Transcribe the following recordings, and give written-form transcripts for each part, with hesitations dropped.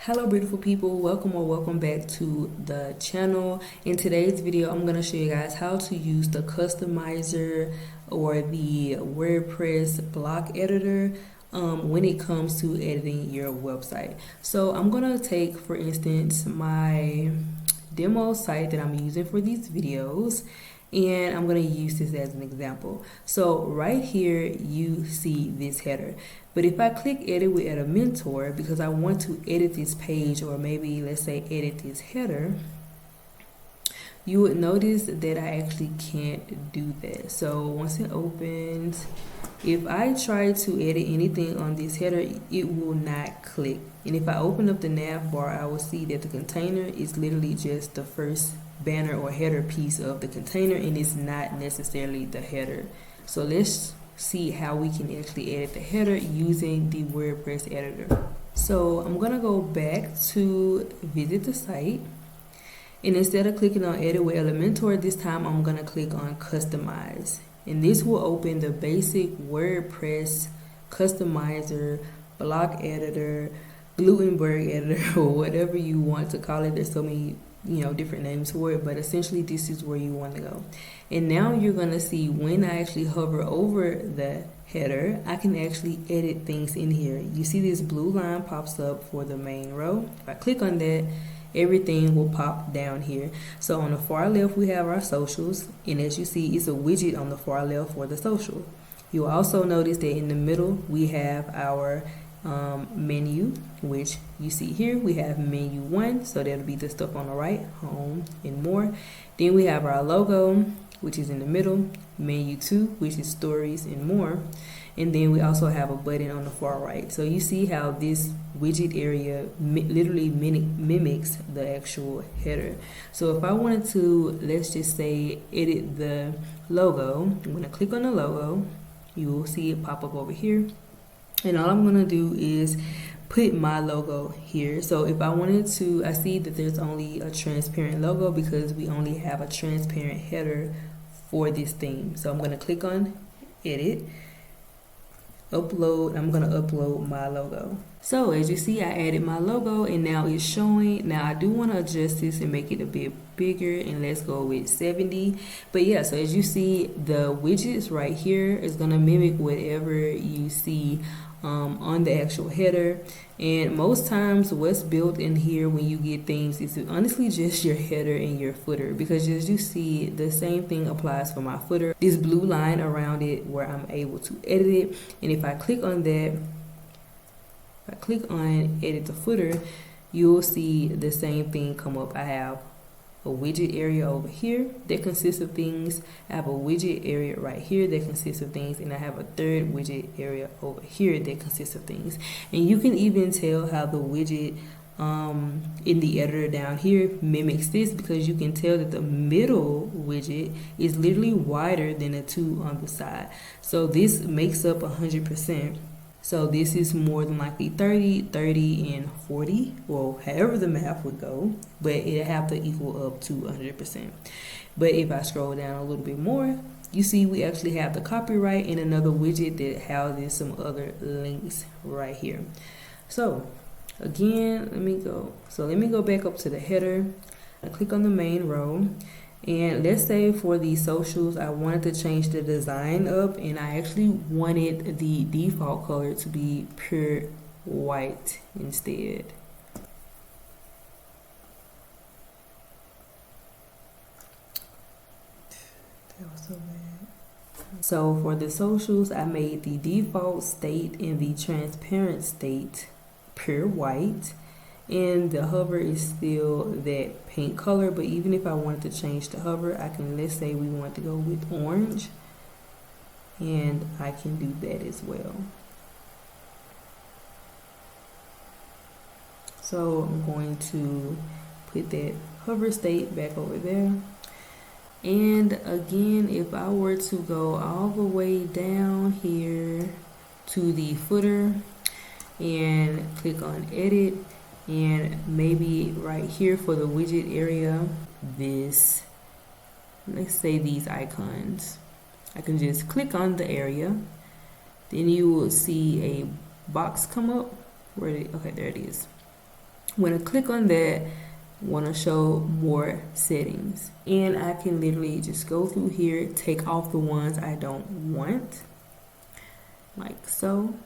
Hello beautiful people, welcome or welcome back to the channel. In today's video I'm going to show you guys how to use the customizer or the WordPress block editor when it comes to editing your website. So I'm going to take, for instance, my demo site that I'm using for these videos, and I'm going to use this as an example. So right here you see this header, but if I click edit with Elementor, because I want to edit this page, or maybe let's say edit this header, you would notice that I actually can't do that. So once it opens, if I try to edit anything on this header, it will not click. And if I open up the nav bar, I will see that the container is literally just the first banner or header piece of the container, and it's not necessarily the header. So let's see how we can actually edit the header using the WordPress editor. So I'm gonna go back to visit the site, and instead of clicking on edit with Elementor, this time I'm gonna click on customize, and this will open the basic WordPress customizer, block editor, Gutenberg editor, or whatever you want to call it. There's so many different names for it, but essentially this is where you want to go. And now you're going to see when I actually hover over the header, I can actually edit things in here. You see this blue line pops up for the main row. If I click on that, everything will pop down here. So on the far left we have our socials, and as you see, it's a widget on the far left for the social. You'll also notice that in the middle we have our menu, which you see here. We have menu 1, so that'll be the stuff on the right, home and more. Then we have our logo, which is in the middle, menu 2, which is stories and more, and then we also have a button on the far right. So you see how this widget area literally mimics the actual header. So if I wanted to, let's just say, edit the logo, I'm going to click on the logo. You will see it pop up over here. And all I'm going to do is put my logo here. So if I wanted to, I see that there's only a transparent logo because we only have a transparent header for this theme. So I'm going to click on edit, upload. I'm going to upload my logo. So as you see, I added my logo and now it's showing. Now I do want to adjust this and make it a bit bigger, and let's go with 70. But yeah, so as you see, the widgets right here is going to mimic whatever you see on the actual header. And most times what's built in here when you get things is honestly just your header and your footer, because as you see, the same thing applies for my footer. This blue line around it where I'm able to edit it, and if I click on that, if I click on edit the footer, you'll see the same thing come up. I have a widget area over here that consists of things. I have a widget area right here that consists of things, and I have a third widget area over here that consists of things. And you can even tell how the widget in the editor down here mimics this, because you can tell that the middle widget is literally wider than the two on the side. So this makes up 100%. So this is more than likely 30, 30, and 40, well, however the math would go, but it'll have to equal up to 100%. But if I scroll down a little bit more, you see we actually have the copyright and another widget that houses some other links right here. So again, let me go back up to the header. I click on the main row. And let's say for the socials, I wanted to change the design up, and I actually wanted the default color to be pure white instead. That was so bad. So for the socials, I made the default state and the transparent state pure white, and the hover is still that pink color. But even if I wanted to change the hover, I can, let's say we want to go with orange, and I can do that as well. So I'm going to put that hover state back over there. And again, if I were to go all the way down here to the footer and click on edit, and maybe right here for the widget area, this, let's say these icons, I can just click on the area, then you will see a box come up. Okay, there it is. When I click on that, want to show more settings, and I can literally just go through here, take off the ones I don't want, like so,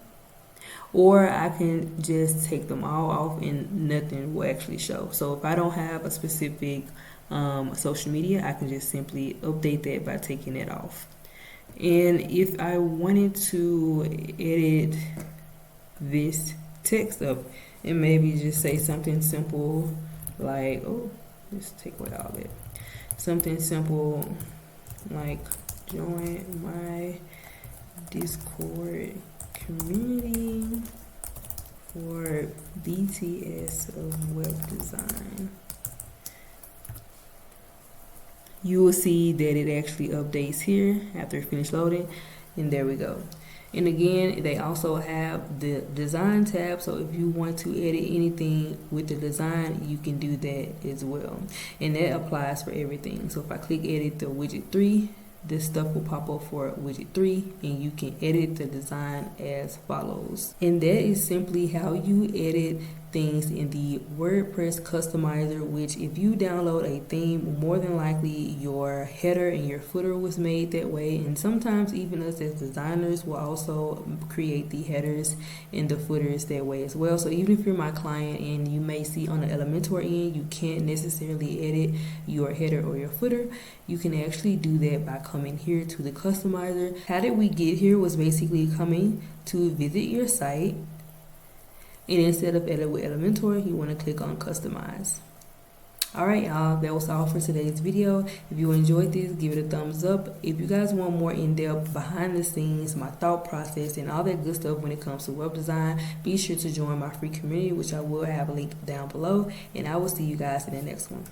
or I can just take them all off and nothing will actually show. So if I don't have a specific social media, I can just simply update that by taking it off. And if I wanted to edit this text up and maybe just say something simple like, oh, let's take away all that. Something simple like, join my Discord community for BTS of web design. You will see that it actually updates here after it finishes loading, and there we go. And again, they also have the design tab, so if you want to edit anything with the design, you can do that as well. And that applies for everything. So if I click edit the widget 3, this stuff will pop up for widget 3, and you can edit the design as follows. And that is simply how you edit things in the WordPress customizer, which if you download a theme, more than likely your header and your footer was made that way. And sometimes even us as designers will also create the headers and the footers that way as well. So even if you're my client and you may see on the Elementor end, you can't necessarily edit your header or your footer, you can actually do that by coming here to the customizer. How did we get here was basically coming to visit your site, and instead of edit with Elementor, you want to click on customize. Alright y'all, that was all for today's video. If you enjoyed this, give it a thumbs up. If you guys want more in-depth behind the scenes, my thought process and all that good stuff when it comes to web design, be sure to join my free community, which I will have a link down below, and I will see you guys in the next one.